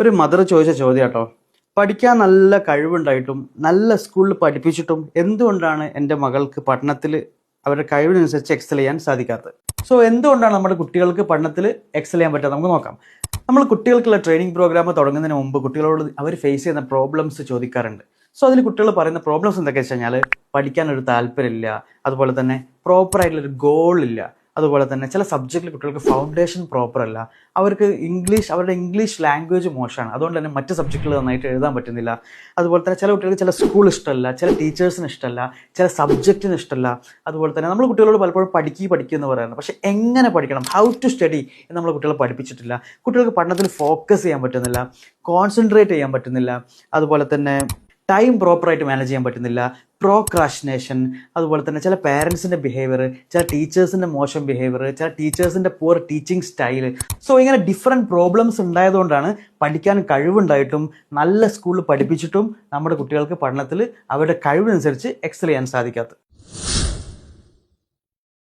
ഒരു മദർ ചോദിച്ച ചോദ്യം കേട്ടോ. പഠിക്കാൻ നല്ല കഴിവുണ്ടായിട്ടും നല്ല സ്കൂളിൽ പഠിപ്പിച്ചിട്ടും എന്തുകൊണ്ടാണ് എൻ്റെ മകൾക്ക് പഠനത്തിൽ അവരുടെ കഴിവിനനുസരിച്ച് എക്സൽ ചെയ്യാൻ സാധിക്കാത്തത്? സോ എന്തുകൊണ്ടാണ് നമ്മുടെ കുട്ടികൾക്ക് പഠനത്തിൽ എക്സൽ ചെയ്യാൻ പറ്റാത്തത്? നമുക്ക് നോക്കാം. നമ്മൾ കുട്ടികൾക്കുള്ള ട്രെയിനിങ് പ്രോഗ്രാം തുടങ്ങുന്നതിന് മുമ്പ് കുട്ടികളോട് അവർ ഫേസ് ചെയ്യുന്ന പ്രോബ്ലംസ് ചോദിക്കാറുണ്ട്. സോ അതിൽ കുട്ടികൾ പറയുന്ന പ്രോബ്ലംസ് എന്തൊക്കെയാ വെച്ച് കഴിഞ്ഞാൽ പഠിക്കാനൊരു താല്പര്യമില്ല, അതുപോലെ തന്നെ പ്രോപ്പറായിട്ടുള്ളൊരു ഗോൾ ഇല്ല, അതുപോലെ തന്നെ ചില സബ്ജക്റ്റിൽ കുട്ടികൾക്ക് ഫൗണ്ടേഷൻ പ്രോപ്പർ അല്ല, അവർക്ക് അവരുടെ ഇംഗ്ലീഷ് ലാംഗ്വേജ് മോശമാണ്, അതുകൊണ്ട് തന്നെ മറ്റ് സബ്ജക്റ്റുകൾ നന്നായിട്ട് എഴുതാൻ പറ്റുന്നില്ല. അതുപോലെ തന്നെ ചില കുട്ടികൾക്ക് ചില സ്കൂൾ ഇഷ്ടമല്ല, ചില ടീച്ചേഴ്സിന് ഇഷ്ടമല്ല, ചില സബ്ജക്റ്റിന് ഇഷ്ടമല്ല. അതുപോലെ തന്നെ നമ്മൾ കുട്ടികളോട് പലപ്പോഴും പഠിക്കുക എന്ന് പറയുന്നത്, പക്ഷേ എങ്ങനെ പഠിക്കണം, ഹൗ ടു സ്റ്റഡി എന്ന് നമ്മൾ കുട്ടികളെ പഠിപ്പിച്ചിട്ടില്ല. കുട്ടികൾക്ക് പഠനത്തിൽ ഫോക്കസ് ചെയ്യാൻ പറ്റുന്നില്ല, കോൺസെൻട്രേറ്റ് ചെയ്യാൻ പറ്റുന്നില്ല, അതുപോലെ തന്നെ ടൈം പ്രോപ്പറായിട്ട് മാനേജ് ചെയ്യാൻ പറ്റുന്നില്ല, പ്രോക്രാസ്റ്റിനേഷൻ, അതുപോലെ തന്നെ ചില പേരൻസിൻ്റെ ബിഹേവിയർ, ചില ടീച്ചേഴ്സിൻ്റെ മോശം ബിഹേവിയർ, ചില ടീച്ചേഴ്സിൻ്റെ പുവർ ടീച്ചിങ് സ്റ്റൈൽ. സോ ഇങ്ങനെ ഡിഫറെൻറ്റ് പ്രോബ്ലംസ് ഉണ്ടായതുകൊണ്ടാണ് പഠിക്കാൻ കഴിവുണ്ടായിട്ടും നല്ല സ്കൂളിൽ പഠിപ്പിച്ചിട്ടും നമ്മുടെ കുട്ടികൾക്ക് പഠനത്തിൽ അവരുടെ കഴിവിനനുസരിച്ച് എക്സൽ ചെയ്യാൻ സാധിക്കാത്തത്.